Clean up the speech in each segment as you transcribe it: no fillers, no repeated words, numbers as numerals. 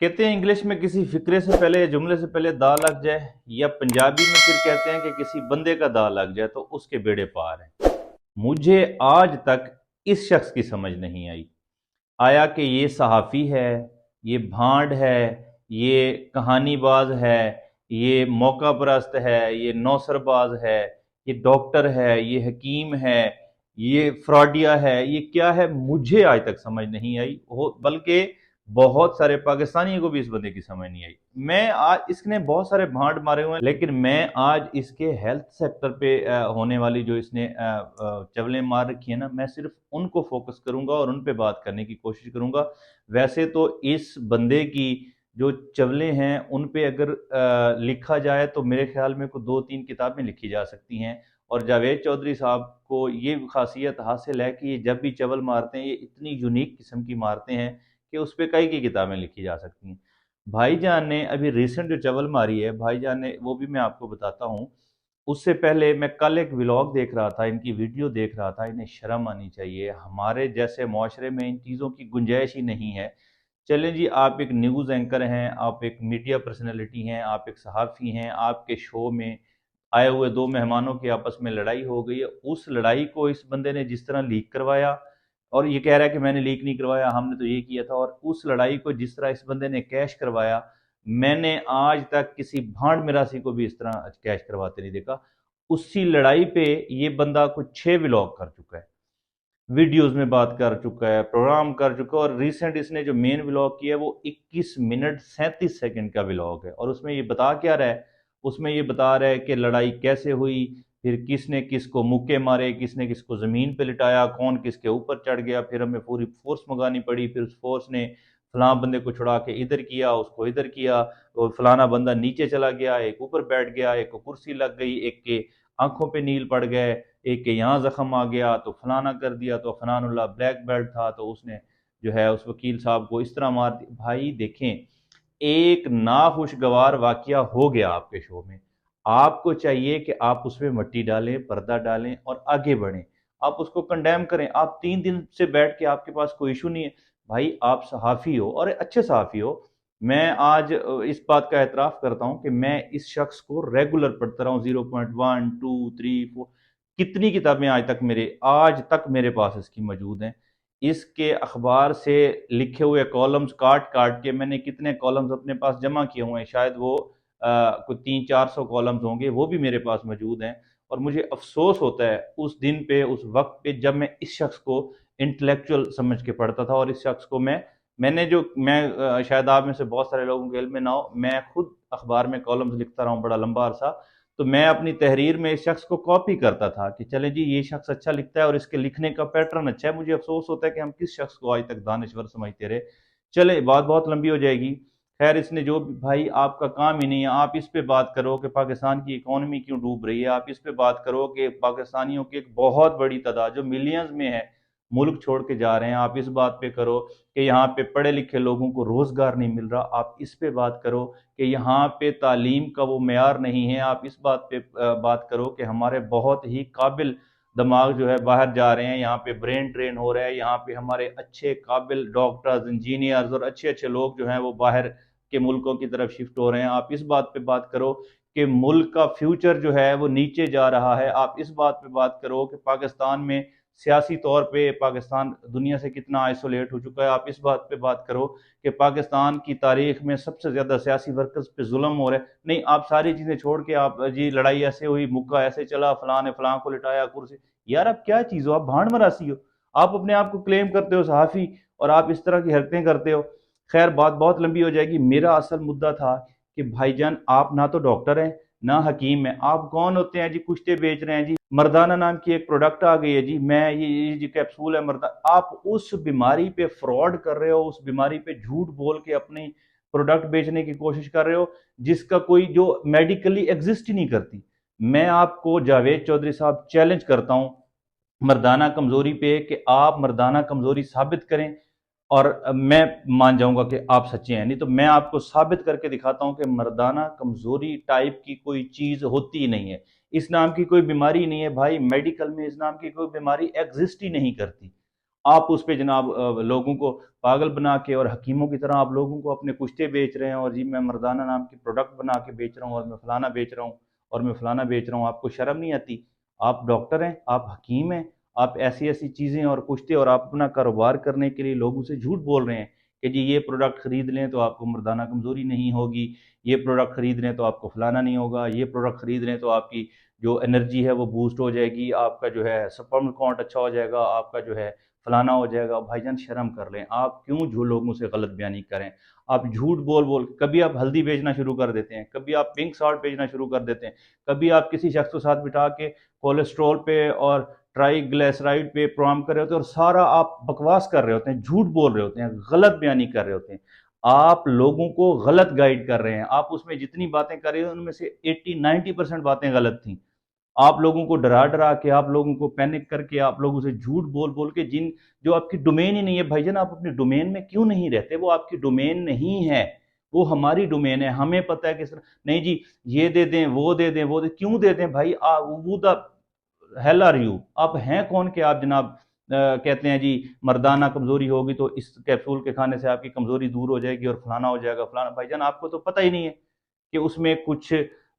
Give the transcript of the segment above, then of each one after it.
कहते हैं इंग्लिश में किसी फिक्रे से पहले या जुमले से पहले दा लग जाए, या पंजाबी में फिर कहते हैं कि किसी बंदे का दा लग जाए तो उसके बेड़े पार हैं। मुझे आज तक इस शख्स की समझ नहीं आई। आया कि ये सहाफ़ी है, ये भांड है, ये कहानीबाज है, ये मौका परस्त है, ये नौसरबाज है, ये डॉक्टर है, ये हकीम है, ये फ्रॉडिया है, ये क्या है मुझे आज तक समझ नहीं आई हो, बल्कि बहुत सारे पाकिस्तानियों को भी इस बंदे की समझ नहीं आई। मैं आज इसने बहुत सारे भांड मारे हुए हैं, लेकिन मैं आज इसके हेल्थ सेक्टर पे होने वाली जो इसने चवलें मार रखी है ना, मैं सिर्फ उनको फोकस करूंगा और उन पे बात करने की कोशिश करूंगा। वैसे तो इस बंदे की जो चवलें हैं उन पे अगर लिखा जाए तो मेरे ख्याल में को 2-3 किताबें लिखी जा सकती हैं। और जावेद चौधरी साहब को ये खासियत हासिल है कि ये जब भी चवल मारते हैं ये इतनी यूनिक किस्म की मारते हैं कि उस पर कई की किताबें लिखी जा सकती हैं। भाईजान ने अभी रिसेंट जो चवल मारी है भाईजान ने, वो भी मैं आपको बताता हूँ। उससे पहले मैं कल एक व्लॉग देख रहा था, इनकी वीडियो देख रहा था। इन्हें शर्म आनी चाहिए, हमारे जैसे मुआशरे में इन चीज़ों की गुंजाइश ही नहीं है। चलें जी, आप एक न्यूज़ एंकर हैं, आप एक मीडिया पर्सनैलिटी हैं, आप एक सहाफ़ी हैं, आपके शो में आए हुए दो मेहमानों की आपस में लड़ाई हो गई है। उस लड़ाई को इस बंदे ने जिस तरह लीक करवाया, और ये कह रहा है कि मैंने लीक नहीं करवाया, हमने तो ये किया था। और उस लड़ाई को जिस तरह इस बंदे ने कैश करवाया, मैंने आज तक किसी भांड मिरासी को भी इस तरह कैश करवाते नहीं देखा। उसी लड़ाई पे ये बंदा कुछ 6 व्लॉग कर चुका है, वीडियोस में बात कर चुका है, प्रोग्राम कर चुका है। और रिसेंट इसने जो मेन व्लॉग किया है वो 21 मिनट 37 सेकंड का व्लॉग है। और उसमें ये बता क्या रहा है, उसमें ये बता रहा है कि लड़ाई कैसे हुई, फिर किसने किसको मुक्के मारे, किसने किसको ज़मीन पे लिटाया, कौन किसके ऊपर चढ़ गया, फिर हमें पूरी फोर्स मंगानी पड़ी, फिर उस फोर्स ने फलां बंदे को छुड़ा के इधर किया, उसको इधर किया, और फलाना बंदा नीचे चला गया, एक ऊपर बैठ गया, एक को कुर्सी लग गई, एक के आंखों पे नील पड़ गए, एक के यहाँ जख्म आ गया तो फलाना कर दिया, तो फलानुल्लाह ब्लैक बेल्ट था तो उसने जो है उस वकील साहब को इस तरह मार दिया। भाई देखें, एक नाखुशगवार वाकया हो गया आपके शो में, आपको चाहिए कि आप उसमें मट्टी डालें, पर्दा डालें और आगे बढ़ें। आप उसको कंडेम करें। आप 3 दिन से बैठ के आपके पास कोई इशू नहीं है। भाई आप सहाफ़ी हो और अच्छे सहाफ़ी हो। मैं आज इस बात का एतराफ़ करता हूँ कि मैं इस शख्स को रेगुलर पढ़ता रहा हूँ। 0.1 2 3 4 कितनी किताबें आज तक मेरे पास इसकी मौजूद हैं। इसके अखबार से लिखे हुए कॉलम्स काट काट के मैंने कितने कॉलम्स अपने पास जमा किए हुए हैं, शायद वो कोई 300-400 कॉलम्स होंगे, वो भी मेरे पास मौजूद हैं। और मुझे अफसोस होता है उस दिन पे, उस वक्त पे, जब मैं इस शख्स को इंटेलेक्चुअल समझ के पढ़ता था। और इस शख्स को मैं शायद आप में से बहुत सारे लोगों के इल्म में ना हो, मैं खुद अखबार में कॉलम्स लिखता रहा हूँ बड़ा लंबा अरसा। तो मैं अपनी तहरीर में इस शख्स को कॉपी करता था कि चले जी ये शख्स अच्छा लिखता है और इसके लिखने का पैटर्न अच्छा है। मुझे अफसोस होता है कि हम किस शख्स को आज तक दानिश्वर समझते रहे। चले, बात बहुत लंबी हो जाएगी। खैर, इसने जो भाई आपका काम ही नहीं है, आप इस पे बात करो कि पाकिस्तान की इकोनॉमी क्यों डूब रही है, आप इस पे बात करो कि पाकिस्तानियों की एक बहुत बड़ी तादाद जो मिलियंस में है मुल्क छोड़ के जा रहे हैं, आप इस बात पे करो कि यहाँ पे पढ़े लिखे लोगों को रोज़गार नहीं मिल रहा, आप इस पे बात करो कि यहाँ पे तालीम का वो मेयार नहीं है, आप इस बात पे बात करो कि हमारे बहुत ही काबिल दिमाग जो है बाहर जा रहे हैं, यहाँ पे ब्रेन ट्रेन हो रहा है, यहाँ पे हमारे अच्छे काबिल डॉक्टर्स, इंजीनियर्स और अच्छे अच्छे लोग जो हैं वो बाहर के मुल्कों की तरफ शिफ्ट हो रहे हैं। आप इस बात पे बात करो कि मुल्क का फ्यूचर जो है वो नीचे जा रहा है। आप इस बात पे बात करो कि पाकिस्तान में सियासी तौर पे पाकिस्तान दुनिया से कितना आइसोलेट हो चुका है। आप इस बात पे बात करो कि पाकिस्तान की तारीख में सबसे ज़्यादा सियासी वर्कर्स पे जुल्म हो रहा है। नहीं, आप सारी चीज़ें छोड़ के आप जी लड़ाई ऐसे हुई, मुक्का ऐसे चला, फलां ने फलां को लिटाया कुर्सी। यार आप क्या चीज़ हो, आप भांड मरासी हो। आप अपने आप को क्लेम करते हो सहाफ़ी और आप इस तरह की हरकतें करते हो। खैर, बात बहुत लंबी हो जाएगी। मेरा असल मुद्दा था कि भाईजान आप ना तो डॉक्टर हैं ना हकीम है, आप कौन होते हैं जी? कुश्ते बेच रहे हैं जी, मर्दाना नाम की एक प्रोडक्ट आ गई है जी, मैं ये जो कैप्सूल है मर्दा, आप उस बीमारी पे फ्रॉड कर रहे हो, उस बीमारी पे झूठ बोल के अपनी प्रोडक्ट बेचने की कोशिश कर रहे हो जिसका कोई जो मेडिकली एग्जिस्ट ही नहीं करती। मैं आपको जावेद चौधरी साहब चैलेंज करता हूं मर्दाना कमजोरी पे कि आप मर्दाना कमजोरी साबित करें, और मैं मान जाऊंगा कि आप सच्चे हैं। नहीं तो मैं आपको साबित करके दिखाता हूं कि मर्दाना कमजोरी टाइप की कोई चीज होती ही नहीं है। इस नाम की कोई बीमारी नहीं है भाई, मेडिकल में इस नाम की कोई बीमारी एग्जिस्ट ही नहीं करती। آپ اس پہ جناب لوگوں کو پاگل بنا کے اور حکیموں کی طرح آپ لوگوں کو اپنے کشتے بیچ رہے ہیں، اور جی میں مردانہ نام کی پروڈکٹ بنا کے بیچ رہا ہوں، اور میں فلانا بیچ رہا ہوں، اور میں فلانا بیچ رہا ہوں۔ آپ کو شرم نہیں آتی؟ آپ ڈاکٹر ہیں، آپ حکیم ہیں، آپ ایسی ایسی چیزیں اور کشتے اور آپ اپنا کاروبار کرنے کے لیے لوگوں سے جھوٹ بول رہے ہیں کہ جی یہ پروڈکٹ خرید لیں تو آپ کو مردانہ کمزوری نہیں ہوگی، یہ پروڈکٹ خرید لیں تو آپ کو فلانا نہیں ہوگا، یہ پروڈکٹ خرید لیں تو آپ کی جو انرجی ہے وہ بوسٹ ہو جائے گی، آپ کا جو ہے سپرم کاؤنٹ اچھا ہو جائے گا، آپ کا جو ہے فلانا ہو جائے گا۔ بھائی جان شرم کر لیں، آپ کیوں لوگوں سے غلط بیانی کریں؟ آپ جھوٹ بول بول، کبھی آپ ہلدی بیچنا شروع کر دیتے ہیں، کبھی آپ پنک سالٹ بیچنا شروع کر دیتے ہیں، کبھی آپ کسی شخص کو ساتھ بٹھا کے کولیسٹرول پہ اور ٹرائی گلیسرائڈ پہ پروگرام کر رہے ہوتے ہیں، اور سارا آپ بکواس کر رہے ہوتے ہیں، جھوٹ بول رہے ہوتے ہیں، غلط بیانی کر رہے ہوتے ہیں، آپ لوگوں کو غلط گائیڈ کر رہے ہیں۔ آپ اس میں جتنی باتیں کر رہے ہیں ان میں سے 80-90% باتیں غلط تھیں۔ آپ لوگوں کو ڈرا ڈرا کے، آپ لوگوں کو پینک کر کے، آپ لوگوں سے جھوٹ بول بول کے، جو آپ کی ڈومین ہی نہیں ہے۔ بھائی جان آپ اپنی ڈومین میں کیوں نہیں رہتے؟ وہ آپ کی ڈومین نہیں ہے، وہ ہماری ڈومین ہے، ہمیں پتہ ہے کس طرح۔ نہیں جی یہ دے دیں، وہ دے دیں، وہ دے، کیوں دے دیں بھائی؟ وہ دا ہیل آر یو؟ آپ ہیں کون کہ آپ جناب کہتے ہیں جی مردانہ کمزوری ہوگی تو اس کیپسول کے کھانے سے آپ کی کمزوری دور ہو جائے گی اور فلانا ہو جائے گا فلانا؟ بھائی جان آپ کو تو پتہ ہی نہیں ہے کہ اس میں کچھ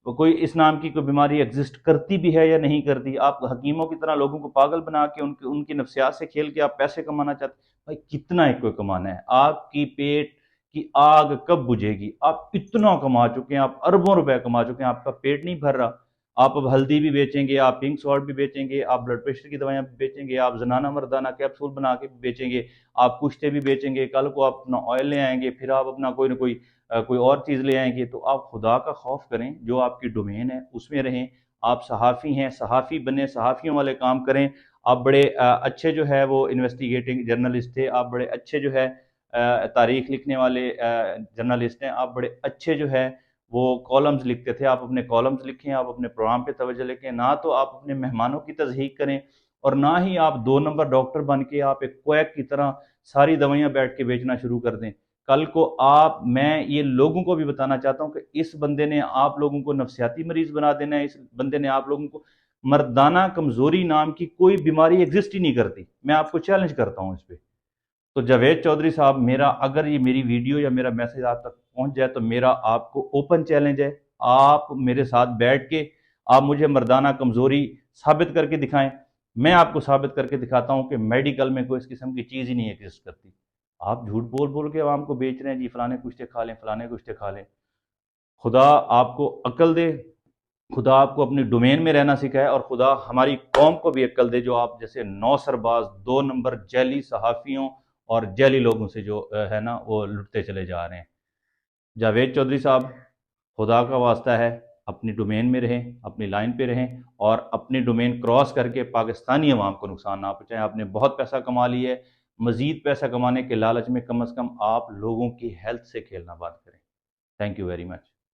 کوئی اس نام کی کوئی بیماری ایگزسٹ کرتی بھی ہے یا نہیں کرتی۔ آپ حکیموں کی طرح لوگوں کو پاگل بنا کے ان کی نفسیات سے کھیل کے آپ پیسے کمانا چاہتے ہیں۔ بھائی کتنا ایک کو کمانا ہے؟ آپ کی پیٹ کی آگ کب بجھے گی؟ آپ اتنا کما چکے ہیں، آپ اربوں روپے کما چکے ہیں، آپ کا پیٹ نہیں بھر رہا۔ آپ اب ہلدی بھی بیچیں گے، آپ پنک سالٹ بھی بیچیں گے، آپ بلڈ پریشر کی دوائیاں بھی بیچیں گے، آپ زنانہ مردانہ کیپسول بنا کے بھی بیچیں گے، آپ کشتے بھی بیچیں گے، کل کو آپ اپنا آئل لے آئیں گے، پھر آپ اپنا کوئی نہ کوئی اور چیز لے آئیں گے۔ تو آپ خدا کا خوف کریں، جو آپ کی ڈومین ہے اس میں رہیں۔ آپ صحافی ہیں، صحافی بنیں، صحافیوں والے کام کریں۔ آپ بڑے اچھے جو ہے وہ انویسٹیگیٹنگ جرنلسٹ تھے، آپ بڑے اچھے جو ہے تاریخ لکھنے والے جرنلسٹ ہیں، آپ بڑے اچھے جو ہے وہ کالمز لکھتے تھے۔ آپ اپنے کالمز لکھیں، آپ اپنے پروگرام پہ توجہ لکھیں، نہ تو آپ اپنے مہمانوں کی تضحیق کریں، اور نہ ہی آپ 2 نمبر ڈاکٹر بن کے آپ ایک کویک کی طرح ساری دوائیاں بیٹھ کے بیچنا شروع کر دیں۔ کل کو میں یہ لوگوں کو بھی بتانا چاہتا ہوں کہ اس بندے نے آپ لوگوں کو نفسیاتی مریض بنا دینا ہے، اس بندے نے آپ لوگوں کو مردانہ کمزوری نام کی کوئی بیماری ایگزسٹ ہی نہیں کرتی۔ میں آپ کو چیلنج کرتا ہوں اس پہ۔ تو جاوید چودھری صاحب، اگر یہ میری ویڈیو یا میرا میسج آپ تک پہنچ جائے تو میرا آپ کو اوپن چیلنج ہے، آپ میرے ساتھ بیٹھ کے آپ مجھے مردانہ کمزوری ثابت کر کے دکھائیں۔ میں آپ کو ثابت کر کے دکھاتا ہوں کہ میڈیکل میں کوئی اس قسم کی چیز ہی نہیں ایگزسٹ کرتی۔ آپ جھوٹ بول بول کے عوام کو بیچ رہے ہیں جی فلانے کشتے کھا لیں، فلانے کشتے کھا لیں۔ خدا آپ کو عقل دے، خدا آپ کو اپنی ڈومین میں رہنا سکھائے، اور خدا ہماری قوم کو بھی عقل دے، جو آپ جیسے 9 سرباز 2 نمبر جعلی صحافیوں اور جعلی لوگوں سے جو ہے نا وہ لٹتے چلے جا رہے ہیں۔ جاوید چودھری صاحب، خدا کا واسطہ ہے، اپنی ڈومین میں رہیں، اپنی لائن پہ رہیں، اور اپنی ڈومین کراس کر کے پاکستانی عوام کو نقصان نہ پہنچائیں۔ آپ نے بہت پیسہ کما لیا ہے، مزید پیسہ کمانے کے لالچ میں کم از کم آپ لوگوں کی ہیلتھ سے کھیلنا بند کریں۔ Thank you very much.